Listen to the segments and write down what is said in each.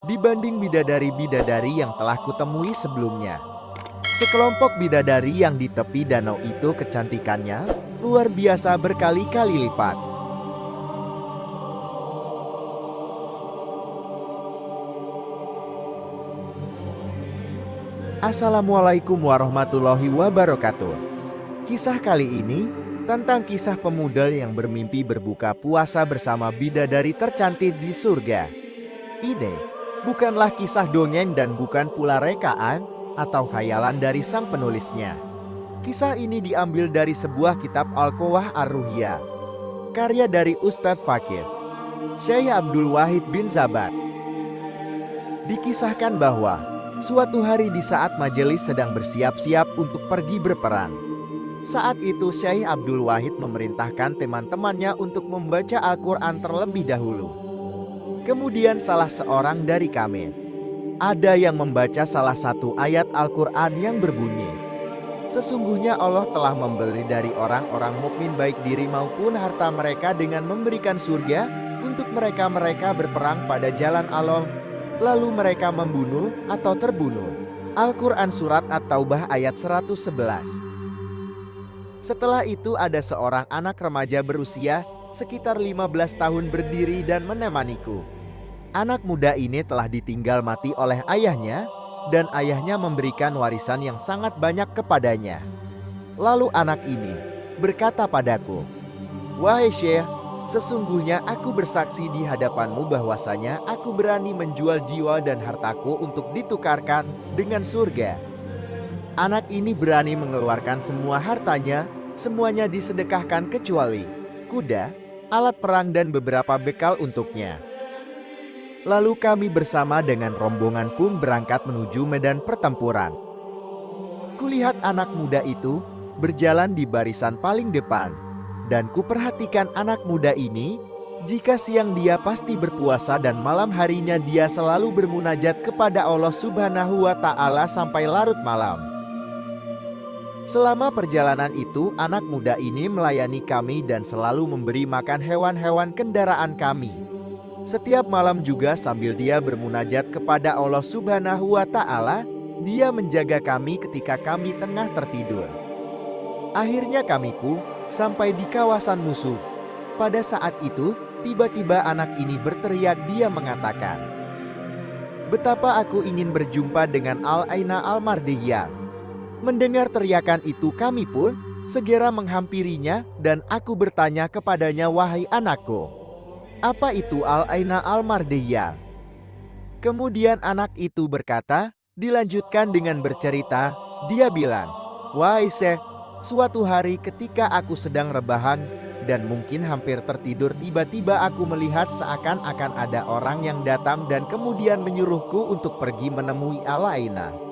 dibanding bidadari-bidadari yang telah kutemui sebelumnya. Sekelompok bidadari yang di tepi danau itu kecantikannya luar biasa berkali-kali lipat. Assalamualaikum warahmatullahi wabarakatuh. Kisah kali ini tentang kisah pemuda yang bermimpi berbuka puasa bersama bidadari tercantik di surga. Ini bukanlah kisah dongeng dan bukan pula rekaan atau khayalan dari sang penulisnya. Kisah ini diambil dari sebuah kitab Al-Quwah Ar-Ruhiyah, karya dari Ustadz Fakih Syekh Abdul Wahid bin Zabat. Dikisahkan bahwa suatu hari di saat majelis sedang bersiap-siap untuk pergi berperang. Saat itu Syekh Abdul Wahid memerintahkan teman-temannya untuk membaca Al-Quran terlebih dahulu. Kemudian salah seorang dari kami, ada yang membaca salah satu ayat Al-Quran yang berbunyi, "Sesungguhnya Allah telah memberi dari orang-orang mukmin baik diri maupun harta mereka dengan memberikan surga untuk mereka-mereka berperang pada jalan Allah, lalu mereka membunuh atau terbunuh." Al-Quran Surat At-Taubah ayat 111. Setelah itu ada seorang anak remaja berusia sekitar 15 tahun berdiri dan menemaniku. Anak muda ini telah ditinggal mati oleh ayahnya, dan ayahnya memberikan warisan yang sangat banyak kepadanya. Lalu anak ini berkata padaku, "Wahai Syekh, sesungguhnya aku bersaksi di hadapanmu bahwasanya aku berani menjual jiwa dan hartaku untuk ditukarkan dengan surga." Anak ini berani mengeluarkan semua hartanya, semuanya disedekahkan kecuali kuda, alat perang dan beberapa bekal untuknya. Lalu kami bersama dengan rombongan pun berangkat menuju medan pertempuran. Kulihat anak muda itu berjalan di barisan paling depan, dan kuperhatikan anak muda ini, jika siang dia pasti berpuasa dan malam harinya dia selalu bermunajat kepada Allah Subhanahu wa Ta'ala sampai larut malam. Selama perjalanan itu, anak muda ini melayani kami dan selalu memberi makan hewan-hewan kendaraan kami. Setiap malam juga sambil dia bermunajat kepada Allah Subhanahu wa Ta'ala, dia menjaga kami ketika kami tengah tertidur. Akhirnya kami pun sampai di kawasan musuh. Pada saat itu, tiba-tiba anak ini berteriak, dia mengatakan, "Betapa aku ingin berjumpa dengan Al-Aina Al-Mardiyah." Mendengar teriakan itu kami pun segera menghampirinya dan aku bertanya kepadanya, "Wahai anakku, apa itu Al-Aina Al-Mardiyah?" Kemudian anak itu berkata, dilanjutkan dengan bercerita, dia bilang, "Wahai Syekh, suatu hari ketika aku sedang rebahan dan mungkin hampir tertidur, tiba-tiba aku melihat seakan-akan ada orang yang datang dan kemudian menyuruhku untuk pergi menemui Al-Aina.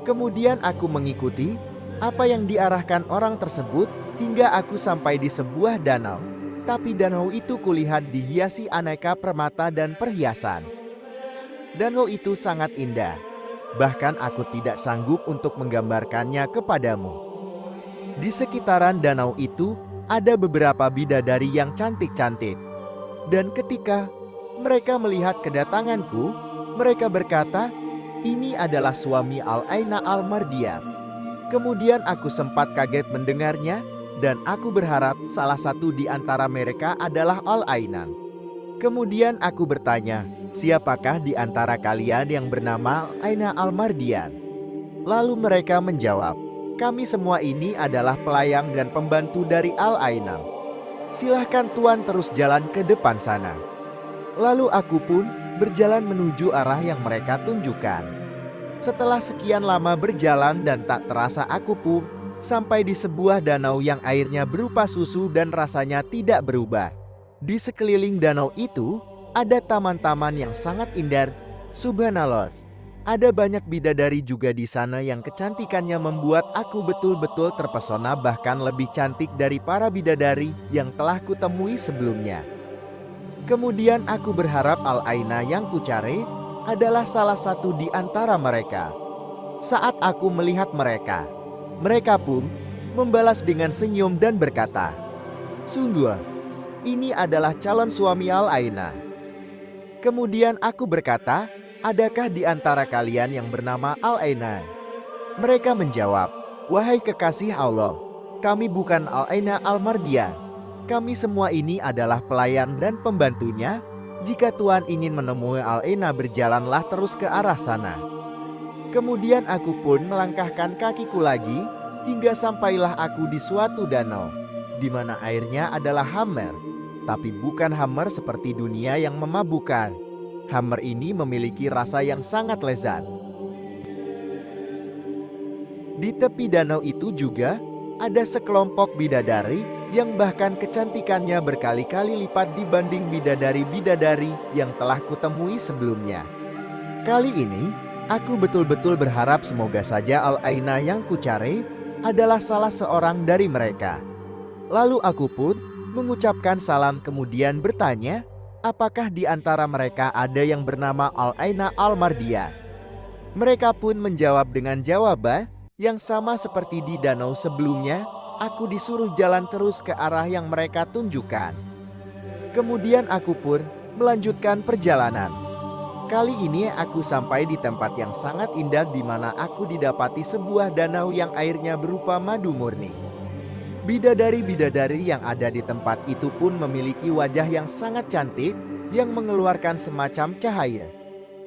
Kemudian aku mengikuti apa yang diarahkan orang tersebut hingga aku sampai di sebuah danau. Tapi danau itu kulihat dihiasi aneka permata dan perhiasan. Danau itu sangat indah. Bahkan aku tidak sanggup untuk menggambarkannya kepadamu. Di sekitaran danau itu ada beberapa bidadari yang cantik-cantik. Dan ketika mereka melihat kedatanganku, mereka berkata, 'Ini adalah suami Al-Aina Al-Mardiyah.' Kemudian aku sempat kaget mendengarnya, dan aku berharap salah satu di antara mereka adalah Al-Aina. Kemudian aku bertanya, 'Siapakah di antara kalian yang bernama Al-Aina Al-Mardiyah?' Lalu mereka menjawab, 'Kami semua ini adalah pelayang dan pembantu dari Al-Aina. Silahkan Tuan terus jalan ke depan sana.' Lalu aku pun berjalan menuju arah yang mereka tunjukkan. Setelah sekian lama berjalan dan tak terasa aku pun sampai di sebuah danau yang airnya berupa susu dan rasanya tidak berubah. Di sekeliling danau itu ada taman-taman yang sangat indah. Subhanallah, ada banyak bidadari juga di sana yang kecantikannya membuat aku betul-betul terpesona, bahkan lebih cantik dari para bidadari yang telah kutemui sebelumnya. Kemudian aku berharap Al-Aina yang kucari adalah salah satu di antara mereka. Saat aku melihat mereka, mereka pun membalas dengan senyum dan berkata, 'Sungguh, ini adalah calon suami Al-Aina.' Kemudian aku berkata, adakah di antara kalian yang bernama Al-Aina? Mereka menjawab, wahai kekasih Allah, kami bukan Al-Aina Al-Mardiyah. Kami semua ini adalah pelayan dan pembantunya. Jika Tuhan ingin menemui Al-Aina, berjalanlah terus ke arah sana. Kemudian aku pun melangkahkan kakiku lagi, hingga sampailah aku di suatu danau, di mana airnya adalah hammer. Tapi bukan hammer seperti dunia yang memabukkan. Hammer ini memiliki rasa yang sangat lezat. Di tepi danau itu juga ada sekelompok bidadari yang bahkan kecantikannya berkali-kali lipat dibanding bidadari-bidadari yang telah kutemui sebelumnya. Kali ini, aku betul-betul berharap semoga saja Al-Aina yang kucari adalah salah seorang dari mereka. Lalu aku pun mengucapkan salam kemudian bertanya, apakah di antara mereka ada yang bernama Al-Aina Al-Mardiyah? Mereka pun menjawab dengan jawaban yang sama seperti di danau sebelumnya. Aku disuruh jalan terus ke arah yang mereka tunjukkan. Kemudian aku pun melanjutkan perjalanan. Kali ini aku sampai di tempat yang sangat indah di mana aku didapati sebuah danau yang airnya berupa madu murni. Bidadari-bidadari yang ada di tempat itu pun memiliki wajah yang sangat cantik yang mengeluarkan semacam cahaya.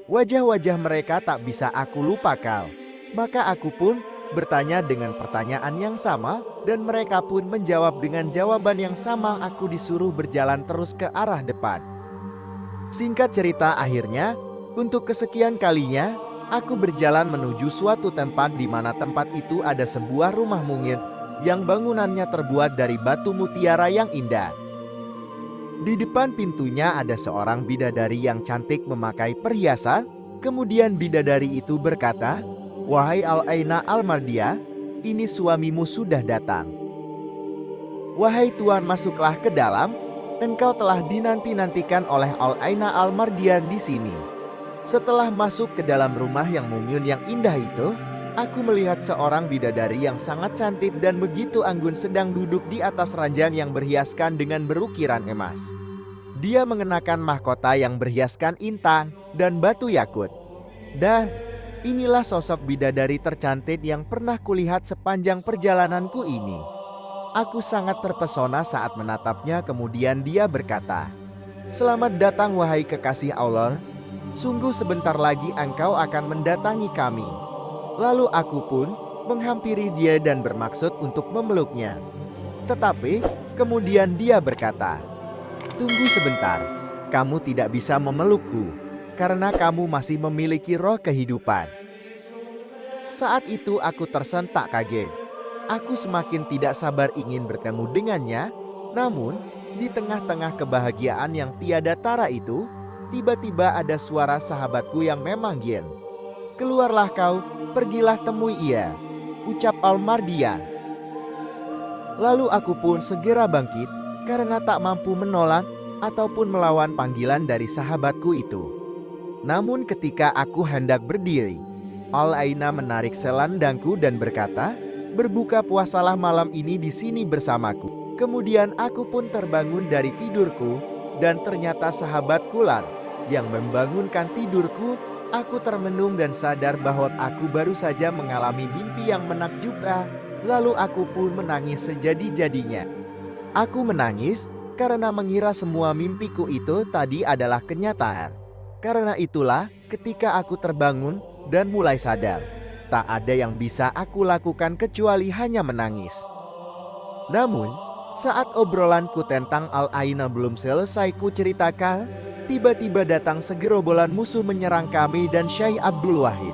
Wajah-wajah mereka tak bisa aku lupakan. Maka aku pun bertanya dengan pertanyaan yang sama dan mereka pun menjawab dengan jawaban yang sama. Aku disuruh berjalan terus ke arah depan. Singkat cerita, akhirnya untuk kesekian kalinya aku berjalan menuju suatu tempat di mana tempat itu ada sebuah rumah mungil yang bangunannya terbuat dari batu mutiara yang indah. Di depan pintunya ada seorang bidadari yang cantik memakai perhiasan. Kemudian bidadari itu berkata, wahai Al-Aina Al-Mardiyah, ini suamimu sudah datang. Wahai Tuan, masuklah ke dalam. Engkau telah dinanti-nantikan oleh Al-Aina Al-Mardiyah di sini. Setelah masuk ke dalam rumah yang mungil yang indah itu, aku melihat seorang bidadari yang sangat cantik dan begitu anggun sedang duduk di atas ranjang yang berhiaskan dengan berukiran emas. Dia mengenakan mahkota yang berhiaskan intan dan batu yakut. Dan inilah sosok bidadari tercantik yang pernah kulihat sepanjang perjalananku ini. Aku sangat terpesona saat menatapnya. Kemudian dia berkata, selamat datang wahai kekasih Allah. Sungguh sebentar lagi engkau akan mendatangi kami. Lalu aku pun menghampiri dia dan bermaksud untuk memeluknya. Tetapi kemudian dia berkata, tunggu sebentar, kamu tidak bisa memelukku karena kamu masih memiliki roh kehidupan. Saat itu aku tersentak kaget. Aku semakin tidak sabar ingin bertemu dengannya. Namun di tengah-tengah kebahagiaan yang tiada tara itu, tiba-tiba ada suara sahabatku yang memanggil. Keluarlah kau, pergilah temui ia, ucap Al-Mardiyah. Lalu aku pun segera bangkit karena tak mampu menolak ataupun melawan panggilan dari sahabatku itu. Namun ketika aku hendak berdiri, Al-Aina menarik selendangku dan berkata, berbuka puasalah malam ini di sini bersamaku. Kemudian aku pun terbangun dari tidurku dan ternyata sahabatku lah yang membangunkan tidurku. Aku termenung dan sadar bahwa aku baru saja mengalami mimpi yang menakjubkan. Lalu aku pun menangis sejadi-jadinya. Aku menangis karena mengira semua mimpiku itu tadi adalah kenyataan. Karena itulah ketika aku terbangun dan mulai sadar, tak ada yang bisa aku lakukan kecuali hanya menangis. Namun, saat obrolanku tentang Al-Aina belum selesai ku ceritakan, tiba-tiba datang segerombolan musuh menyerang kami dan Syekh Abdul Wahid.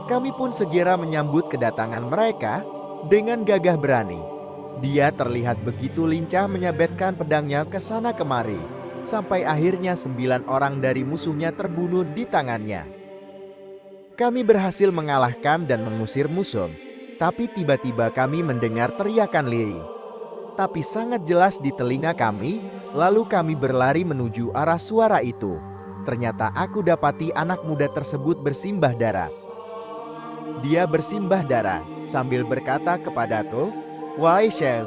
Kami pun segera menyambut kedatangan mereka dengan gagah berani. Dia terlihat begitu lincah menyabetkan pedangnya ke sana kemari, sampai akhirnya 9 orang dari musuhnya terbunuh di tangannya. Kami berhasil mengalahkan dan mengusir musuh, tapi tiba-tiba kami mendengar teriakan lirih. Tapi sangat jelas di telinga kami, lalu kami berlari menuju arah suara itu. Ternyata aku dapati anak muda tersebut bersimbah darah. Dia bersimbah darah sambil berkata kepadaku, wahai Syekh,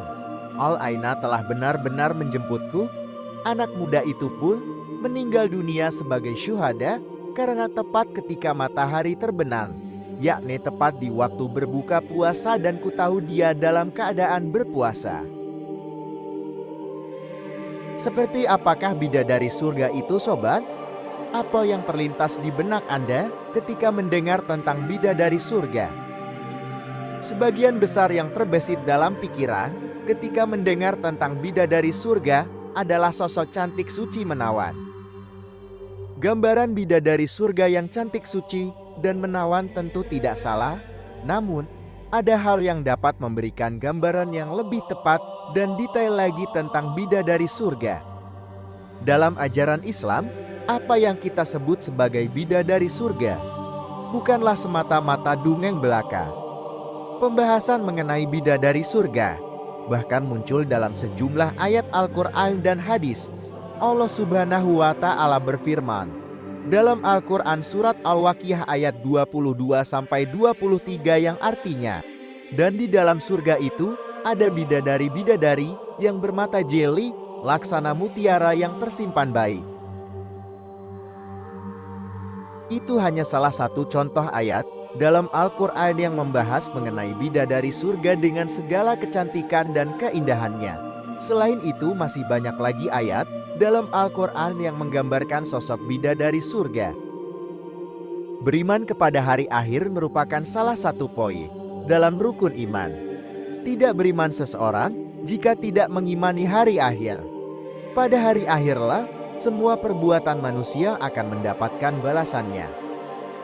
Al-Aina telah benar-benar menjemputku. Anak muda itu pun meninggal dunia sebagai syuhada karena tepat ketika matahari terbenam, yakni tepat di waktu berbuka puasa, dan kutahu dia dalam keadaan berpuasa. Seperti apakah bidadari surga itu, sobat? Apa yang terlintas di benak Anda ketika mendengar tentang bidadari surga? Sebagian besar yang terbesit dalam pikiran ketika mendengar tentang bidadari surga adalah sosok cantik suci menawan. Gambaran bidadari surga yang cantik, suci, dan menawan tentu tidak salah, namun ada hal yang dapat memberikan gambaran yang lebih tepat dan detail lagi tentang bidadari surga. Dalam ajaran Islam, apa yang kita sebut sebagai bidadari surga bukanlah semata-mata dongeng belaka. Pembahasan mengenai bidadari surga bahkan muncul dalam sejumlah ayat Al-Quran dan hadis. Allah Subhanahu wa Ta'ala berfirman dalam Al-Quran surat Al-Waqiah ayat 22-23 yang artinya, dan di dalam surga itu ada bidadari-bidadari yang bermata jeli laksana mutiara yang tersimpan baik. Itu hanya salah satu contoh ayat dalam Al-Quran yang membahas mengenai bidadari surga dengan segala kecantikan dan keindahannya. Selain itu masih banyak lagi ayat dalam Al-Quran yang menggambarkan sosok bidadari surga. Beriman kepada hari akhir merupakan salah satu poin dalam rukun iman. Tidak beriman seseorang jika tidak mengimani hari akhir. Pada hari akhirlah semua perbuatan manusia akan mendapatkan balasannya.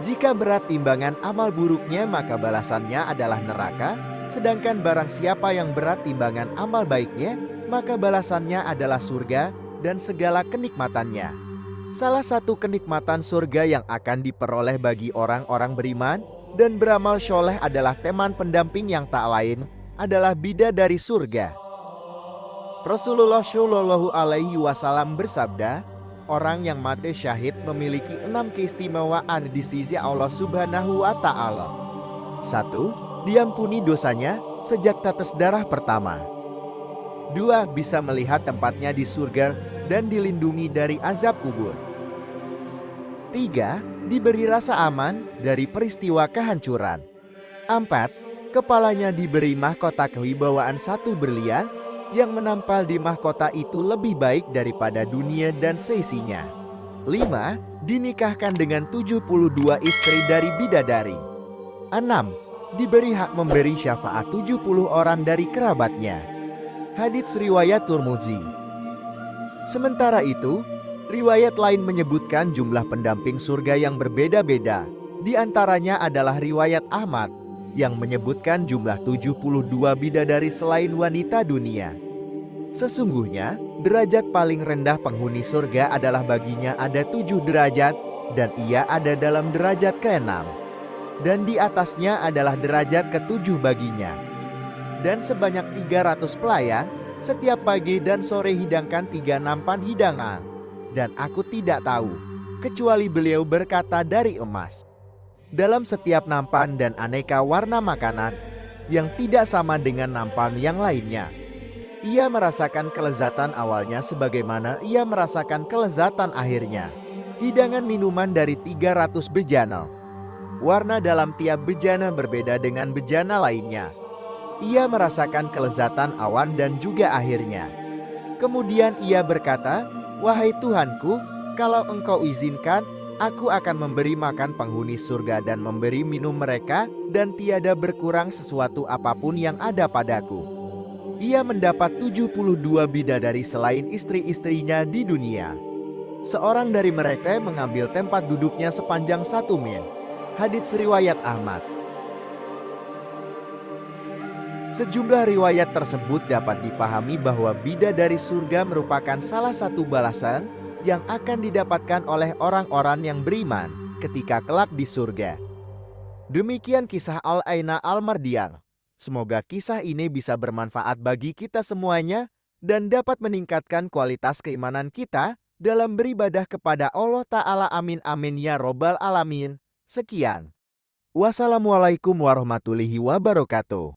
Jika berat timbangan amal buruknya, maka balasannya adalah neraka, sedangkan barang siapa yang berat timbangan amal baiknya, maka balasannya adalah surga dan segala kenikmatannya. Salah satu kenikmatan surga yang akan diperoleh bagi orang-orang beriman dan beramal soleh adalah teman pendamping yang tak lain adalah bidadari surga. Rasulullah Shallallahu Alaihi Wasallam bersabda, orang yang mati syahid memiliki 6 keistimewaan di sisi Allah Subhanahu wa Ta'ala. 1. Diampuni dosanya sejak tetes darah pertama. 2. Bisa melihat tempatnya di surga dan dilindungi dari azab kubur. 3. Diberi rasa aman dari peristiwa kehancuran. 4. Kepalanya diberi mahkota kewibawaan 1 berlian yang menampal di mahkota itu lebih baik daripada dunia dan seisinya. 5. Dinikahkan dengan 72 istri dari bidadari. 6. Diberi hak memberi syafaat 70 orang dari kerabatnya. Hadits riwayat Tirmidzi. Sementara itu, riwayat lain menyebutkan jumlah pendamping surga yang berbeda-beda. Di antaranya adalah riwayat Ahmad yang menyebutkan jumlah 72 bidadari selain wanita dunia. Sesungguhnya, derajat paling rendah penghuni surga adalah baginya ada 7 derajat, dan ia ada dalam derajat ke-6. Dan di atasnya adalah derajat ke-7 baginya. Dan sebanyak 300 pelayan, setiap pagi dan sore hidangkan 3 nampan hidangan. Dan aku tidak tahu, kecuali beliau berkata dari emas. Dalam setiap nampan dan aneka warna makanan, yang tidak sama dengan nampan yang lainnya. Ia merasakan kelezatan awalnya sebagaimana ia merasakan kelezatan akhirnya. Hidangan minuman dari 300 bejana. Warna dalam tiap bejana berbeda dengan bejana lainnya. Ia merasakan kelezatan awan dan juga akhirnya. Kemudian ia berkata, "Wahai Tuhanku, kalau Engkau izinkan, aku akan memberi makan penghuni surga dan memberi minum mereka, dan tiada berkurang sesuatu apapun yang ada padaku." Ia mendapat 72 bidadari selain istri-istrinya di dunia. Seorang dari mereka mengambil tempat duduknya sepanjang 1 mil. Hadits riwayat Ahmad. Sejumlah riwayat tersebut dapat dipahami bahwa bidadari surga merupakan salah satu balasan yang akan didapatkan oleh orang-orang yang beriman ketika kelak di surga. Demikian kisah Al-Aina Al-Mardiyah. Semoga kisah ini bisa bermanfaat bagi kita semuanya dan dapat meningkatkan kualitas keimanan kita dalam beribadah kepada Allah Ta'ala. Amin amin ya robbal alamin. Sekian. Wassalamualaikum warahmatullahi wabarakatuh.